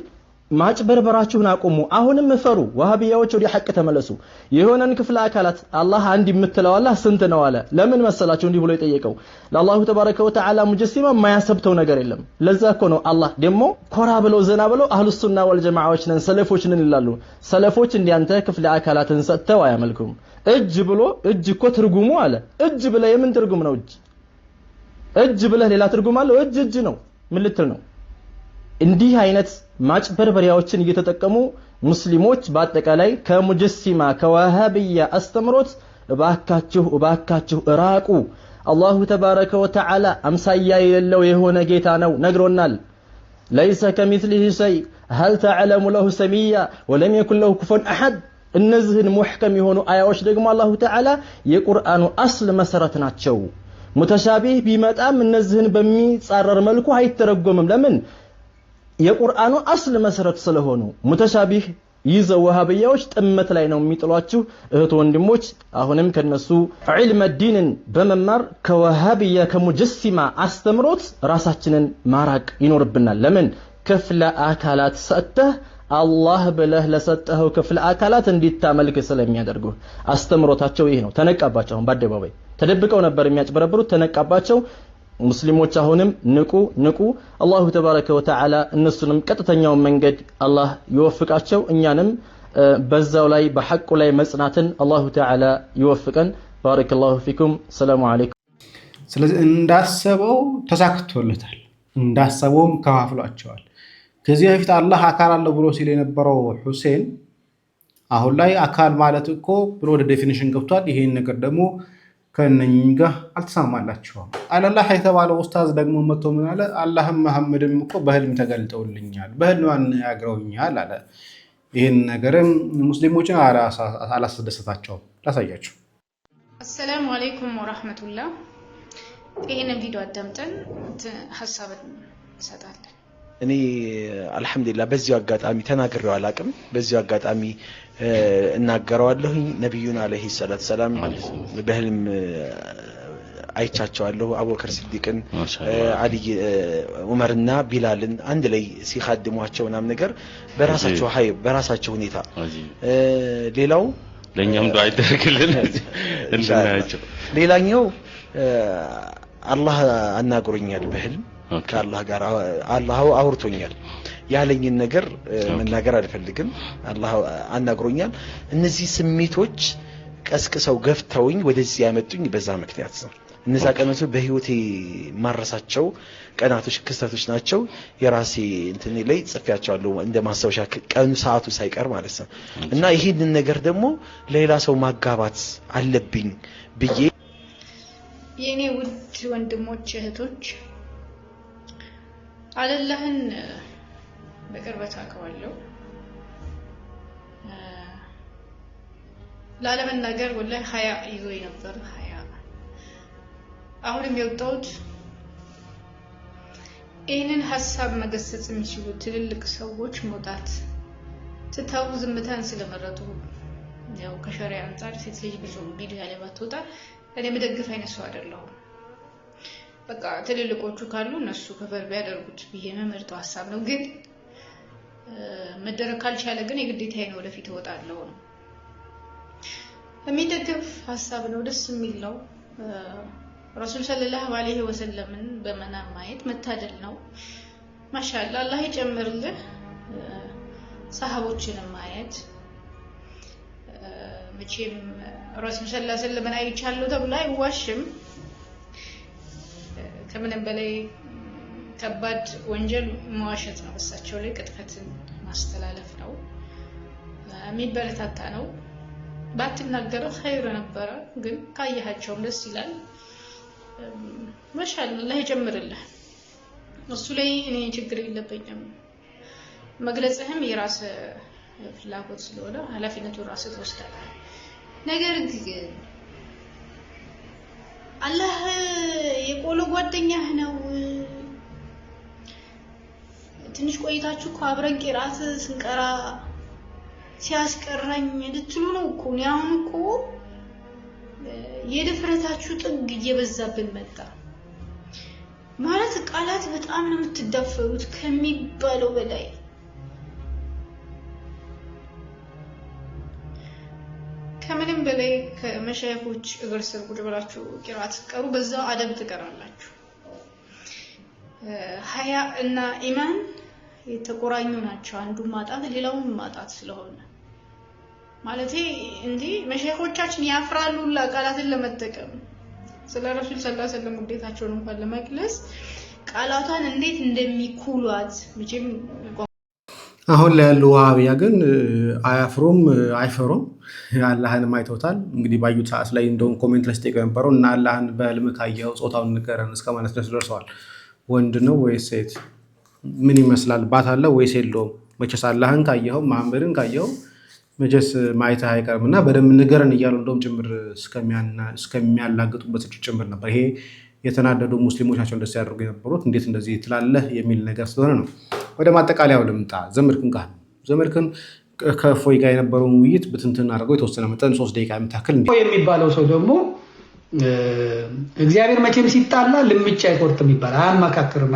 ማጭበርበራችሁን አቁሙ አሁንም እፈሩ ወሃቢያዎች ወደ ሐቅ ተመለሱ የሆነን ክፍለ አካላት አላህ አንድ የምትለው አላህ ስንት ነው አለ ለምን መሰላችሁ እንዲህ ብሎ የጠየቀው ለአላሁ ተባረከ ወተዓላ ሙጀሲማ የማያሰብተው ነገር የለም ለዛ እኮ ነው አላህ ደግሞ ኮራ ብለው ዘና ብለው አህሉ ሱና ወል ጀማዓዎች ነን ሰለፎች ነን ይላሉ ሰለፎች እንዲያንተ ክፍለ አካላትን ሰጥተው አያመልኩም እጅ ብሎ እጅ እኮ ትርጉሙ አለ እጅ ብለ የምን ትርጉም ነው እጅ ብለ ሌላ ትርጉም አለው እጅ ነው ምን ልትል ነው እንዲህ አይነት ማጭበርበሪያዎችን እየተጠቀሙ ሙስሊሞች በአጠቃላይ ከሙጀሲማ ከዋሃብያ አስተምሮት እባካችሁ ራቁ አላሁ ተባረከ ወተዓላ አምሳያ የሌለው የሆነ ጌታ ነው ነግሮናል ليس كمثله شيء هل تعلم له سميا ولم يكن له كفوا احد እነዚህን ሙህከም የሆኑ አያዎች ደግሞ አላሁ ተዓላ የቁርአኑ አስል መሰረት ናቸው ሙተሻቢህ ቢመጣም እነዚህን በሚጻረር መልኩ አይተረጎምም ለምን የቁርአኑ አስል መሰረት ስለሆኑ ሙተሻቢህ ይዘው ወሃቢያዎች ጥመት ላይ ነው የሚጥሏችሁ እህት ወንድሞች አሁንም ከነሱ ዒልም ዲንን በመማር ከወሃቢያ ከሙጀሲማ አስተምሮት ራሳችንን ማራቅ ይኖርብናል ለምን ክፍለ አካላት ሰጥተህ አላህ ብለህ ለሰጠኸው ክፍለ አካላት እንዲታመልክ ስለሚያደርጉ አስተምሮታቸው ይሄ ነው ተነቃባቸው አሁን በአደባባይ ተደብቀው ነበር የሚያጭበረብሩት ተነቃባቸው ሙስሊሞች አሁንም ንቁ አላሁ ተባረከ ወተዓላ እነሱንም ቀጥተኛው መንገድ አላህ ይወፍቃቸው እኛንም በዛው ላይ በሐቁ ላይ መጽናትን አላሁ ተዓላ ይወፍቀን ባረከላሁ ፊኩም ሰላም አለይኩም ስለዚህ እንዳሰበው ተሳክቶለታል እንዳሰበውም ከፋፍሏቸዋል ከዚህ በፊት አላህ አካል አለው ብሎ ሲል የነበረው ሁሴን አሁን ላይ አካል ማለት እኮ ብሎ ወደ ዴፊኒሽን ገብቷል ይሄን ነገር ደግሞ ከነኚህ ጋር አልተሳማላቸውም አላህ የተባለው ኡስታዝ ደግሞ መጥቶ ምን አለ አላህም መሐመድም እኮ በህልም ተገልጠውልኛል በህልም ያግረውኛል አለ ይሄን ነገርም ሙስሊሞችን አላስደሰታቸውም ላሳያችሁ አሰላሙ አለይኩም ወራህመቱላህ ይሄንን ቪዲዮ አዳምጠን ሐሳብ እንሰጣለን እኔ አልহামዱሊላህ በዚሁ አጋጣሚ ተናግሬው አላቅም በዚሁ አጋጣሚ እናገራለሁ ነብዩን አለይሂ ሰላቱ ሰላም በህልም አይቻቸዋለሁ አቡበከር ሲዲቅን አሊ ዑመርና ቢላልን አንድ ላይ ሲኻድሟቸውና ነገር በራሳቸው ሁኔታ ሌላው ለኛም ዱዓ ይደረግልን እንድናያቸው ሌላኛው አላህ አናግሮኛል በህልም ከአላህ ጋር አላህ አውርቶኛል ያለኝን ነገር መናገር አልፈልግም አላህ አናግሮኛል እነዚህ ስሜቶች ቀስቅሰው ገፍተውኝ ወደዚህ ያመጡኝ በዛ ምክንያት ነው እነዛ ቀናቶች በህይወቴ ማረሳቸው ቀናቶች ክስተቶች ናቸው የራሴ እንትኔ ላይ ጽፌያቸዋለሁ እንደ ማስታወሻ ቀኑ ሰዓቱ ሳይቀር ማለት ነው እና ይሄንን ነገር ደግሞ ለሌላ ሰው ማጋባት አለብኝ ብዬ የኔ ውድ ወንድሞች እህቶች አላህን በቅርበት አውቀዋለሁ ላለመናገር ወላሂ ሀያ ይዞኝ ነበር ሀያ አሁንም የወጣሁት ይህንን ሐሳብ መገሰጽ የሚችሉ ትልልቅ ሰዎች መውጣት ትተው ዝምታን ስለመረጡ ያው ከሸሪዓ አንፃር ሴት ልጅ ብዙ ቪዲዮ ላይ ባትወጣ እኔ መደግፍ አይነት ሰው አይደለሁም በቃ ትልልቆቹ ካሉ እነሱ ከበር ቢያደርጉት ብዬ መመርጠው ሐሳብ ነው ግን መደረግ ካልቻለ ግን የግዴታዬ ነው ወደፊት እወጣለሁ ነው የሚደግፍ ሐሳብ ነው ደስ የሚል ነው ረሱል ሰለላሁ ዐለይሂ ወሰለምን በመናም ማየት መታደል ነው ማሻአላ አላህ ይጨምርልህ ሰሃቦችን ማየት መቼም ረሱል ሰለላሁ ዐለይሂ ወሰለም አይቻለሁ ተብሎ አይዋሽም ከምንም በላይ ከባድ ወንጀል መዋሸት ነው በሳቸው ላይ ቅጥፈትን ማስተላለፍ ነው የሚበረታታ ነው ባትናገረው ኸይር ነበር ግን ካያቸውም ደስ ይላል ማሻአላ አላህ ይጨምርልህ እሱ ላይ እኔ ችግር የለብኝም መግለጽህም የራስ ፍላጎት ስለሆነ ኃላፊነቱን ራስ ትወስዳለህ ነገር ግን አላህ የቆሎ ጓደኛህ ነው ትንሽ ቆይታችሁ አብረን ቂራት ስንቀራ ሲያስቀራኝ ልትሉ ነው እኮ አሁን እኮ የድፍረታችሁ ጥግ እየበዛብን መጣ ማለት ቃላት በጣም ነው የምትዳፈሩት ከሚባለው በላይ ከምንም በላይ ከመሻይኾች እግር ስር ቁጭ ብላችሁ ቂራት ቀሩ በዛው አደብ ትቀራላችሁ። ሀያ እና ኢማን የተቆራኙ ናቸው። አንዱ ማጣት ሌላውን ማጣት ስለሆነ ማለቴ እንዴ መሻይኾቻችን ያፍራሉ ቃላትን ለመጠቀም ስለ ረሱል ሰለላሁ ዐለይሂ ወሰለም ውዴታቸውን እንኳን ለመግለጽ ቃላቷን እንዴት እንደሚኩሏት መቼም አሁን ላይ ያለው ዋሃቢያ ግን አያፍሩም አይፈሩም። አላህንም አይተውታል። እንግዲህ ባዩት ሰዓት ላይ እንደውም ኮሜንት ላይ ሲጠይቁ የነበረው እና አላህን በህልም ካየኸው ጾታውን ንገረን እስከ ማለት ድረስ ደርሰዋል። ወንድ ነው ወይስ ሴት? ምን ይመስላል? ባት አለው ወይስ የለውም? መቼስ አላህን ካየኸው መሐመድን ካየኸው መቼስ ማየትህ አይቀርም እና በደንብ ንገረን እያሉ እንደውም ጭምር እስከሚያላግጡበት ጭምር ነበር። ይሄ የተናደዱ ሙስሊሞች ናቸው እንደዚህ ያደርጉ የነበሩት። እንዴት እንደዚህ ትላለህ የሚል ነገር ስለሆነ ነው። ወደ ማጠቃለያው ልምጣ። ዘመድክን ከእፎይ ጋር የነበረውን ውይይት ብትንትን አድርገው የተወሰነ መጠን 3 ደቂቃ የምታክል የሚባለው ሰው ደግሞ እግዚአብሔር መቼም ሲጣላ ልምጫ አይቆርጥም ይባላል። አያማካክርም፣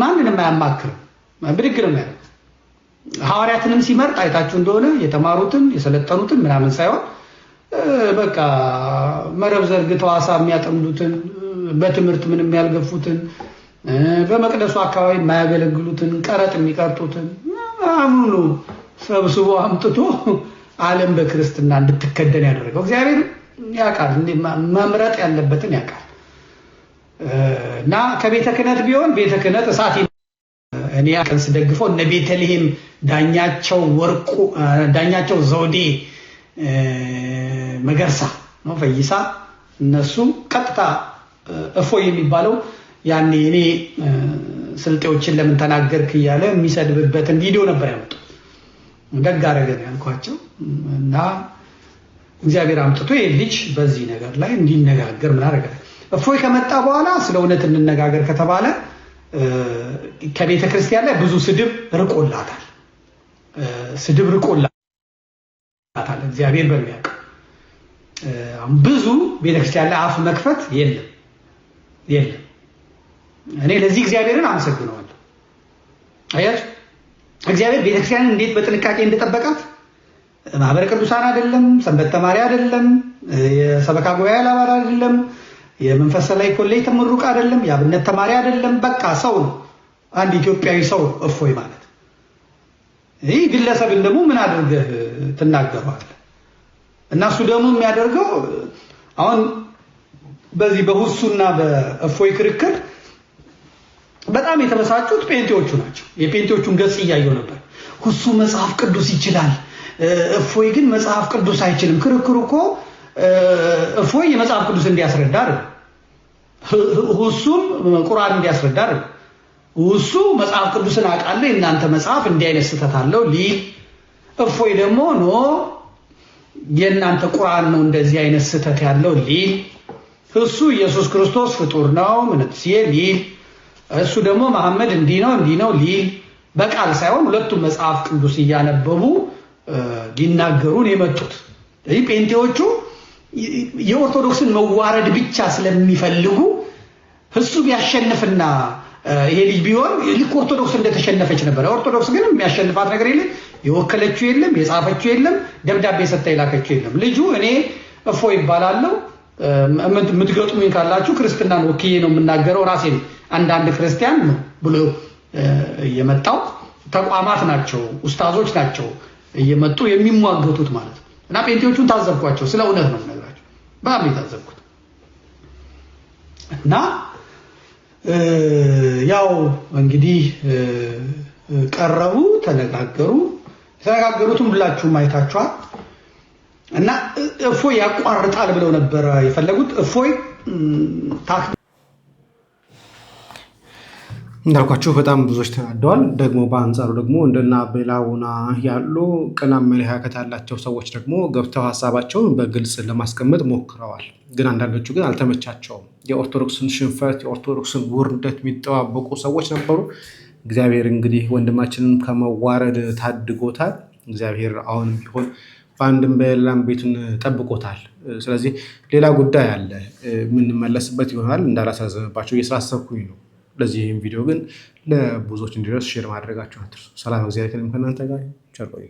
ማንንም አያማክርም፣ ብድግ ነው ያለው። ሐዋርያትንም ሲመርጥ አይታችሁ እንደሆነ የተማሩትን የሰለጠኑትን ምናምን ሳይሆን በቃ መረብ ዘርግተው አሳ የሚያጠምዱትን በትምህርት ምንም ያልገፉትን በመቅደሱ አካባቢ የማያገለግሉትን ቀረጥ የሚቀርጡትን አምኑ ሰብስቦ አምጥቶ ዓለም በክርስትና እንድትከደን ያደረገው እግዚአብሔር ያውቃል። መምረጥ ያለበትን ያውቃል። እና ከቤተ ክህነት ቢሆን ቤተ ክህነት እሳት እኔ አቀን ስደግፈው እነ ቤተልሔም ዳኛቸው ዘውዴ መገርሳ ነው ፈይሳ እነሱ ቀጥታ እፎይ የሚባለው ያኔ እኔ ስልጤዎችን ለምን ተናገርክ እያለ የሚሰድብበትን ቪዲዮ ነበር ያመጡት። ደግ አደረገ ያልኳቸው እና እግዚአብሔር አምጥቶ ልጅ በዚህ ነገር ላይ እንዲነጋገር ምን አደረገ። እፎይ ከመጣ በኋላ ስለ እውነት እንነጋገር ከተባለ ከቤተ ክርስቲያን ላይ ብዙ ስድብ ርቆላታል። እግዚአብሔር በሚያውቅ ብዙ ቤተክርስቲያን ላይ አፍ መክፈት የለም። እኔ ለዚህ እግዚአብሔርን አመሰግነዋለሁ። አያችሁ እግዚአብሔር ቤተክርስቲያንን እንዴት በጥንቃቄ እንደጠበቃት። ማህበረ ቅዱሳን አይደለም፣ ሰንበት ተማሪ አይደለም፣ የሰበካ ጉባኤ አባል አይደለም፣ የመንፈሳዊ ኮሌጅ ተመሩቅ አይደለም፣ የአብነት ተማሪ አይደለም። በቃ ሰው ነው፣ አንድ ኢትዮጵያዊ ሰው እፎይ ማለት። ይህ ግለሰብን ደግሞ ምን አድርገህ ትናገረዋለህ? እና እሱ ደግሞ የሚያደርገው አሁን በዚህ በሁሱና በእፎይ ክርክር በጣም የተበሳጩት ጴንጤዎቹ ናቸው። የጴንጤዎቹን ገጽ እያየው ነበር። ሁሱ መጽሐፍ ቅዱስ ይችላል፣ እፎይ ግን መጽሐፍ ቅዱስ አይችልም። ክርክሩ እኮ እፎይ የመጽሐፍ ቅዱስ እንዲያስረዳ አይደል፣ ሁሱም ቁርአን እንዲያስረዳ አይደል። ሁሱ መጽሐፍ ቅዱስን አውቃለሁ የእናንተ መጽሐፍ እንዲህ አይነት ስህተት አለው ሊል፣ እፎይ ደግሞ ኖ የእናንተ ቁርአን ነው እንደዚህ አይነት ስህተት ያለው ሊል፣ እሱ ኢየሱስ ክርስቶስ ፍጡር ነው ምንትሲየ ሊል፣ እሱ ደግሞ መሐመድ እንዲህ ነው ሊል፣ በቃል ሳይሆን ሁለቱም መጽሐፍ ቅዱስ እያነበቡ ሊናገሩን የመጡት። ስለዚህ ጴንጤዎቹ የኦርቶዶክስን መዋረድ ብቻ ስለሚፈልጉ እሱ ቢያሸንፍና ይሄ ልጅ ቢሆን ልክ ኦርቶዶክስ እንደተሸነፈች ነበር። ኦርቶዶክስ ግን የሚያሸንፋት ነገር የለም፣ የወከለችው የለም፣ የጻፈችው የለም፣ ደብዳቤ ሰጥታ የላከችው የለም። ልጁ እኔ እፎይ ይባላለሁ የምትገጥሙኝ ካላችሁ ክርስትናን ወክዬ ነው የምናገረው ራሴ አንዳንድ ክርስቲያን ነው ብሎ የመጣው ተቋማት ናቸው፣ ኡስታዞች ናቸው እየመጡ የሚሟገቱት ማለት ነው። እና ጴንጤዎቹን ታዘብኳቸው። ስለ እውነት ነው የምነግራቸው፣ በጣም የታዘብኩት። እና ያው እንግዲህ ቀረቡ፣ ተነጋገሩ። የተነጋገሩትም ሁላችሁም አይታችኋል። እና እፎይ ያቋርጣል ብለው ነበር የፈለጉት። እፎይ እንዳልኳችሁ በጣም ብዙዎች ተናደዋል። ደግሞ በአንጻሩ ደግሞ እንደና ቤላውና ያሉ ቅን አመለካከት ያላቸው ሰዎች ደግሞ ገብተው ሀሳባቸውን በግልጽ ለማስቀመጥ ሞክረዋል። ግን አንዳንዶቹ ግን አልተመቻቸውም። የኦርቶዶክስን ሽንፈት፣ የኦርቶዶክስን ውርደት የሚጠባበቁ ሰዎች ነበሩ። እግዚአብሔር እንግዲህ ወንድማችንን ከመዋረድ ታድጎታል። እግዚአብሔር አሁንም ቢሆን በአንድም በሌላም ቤቱን ጠብቆታል። ስለዚህ ሌላ ጉዳይ አለ፣ የምንመለስበት ይሆናል። እንዳላሳዘንባቸው እየስላሰብኩኝ ነው። ለዚህም ቪዲዮ ግን ለብዙዎች እንዲደርስ ሼር ማድረጋችሁ አትርሱ። ሰላም እግዚአብሔር ከእናንተ ጋር ቸር ቆዩ።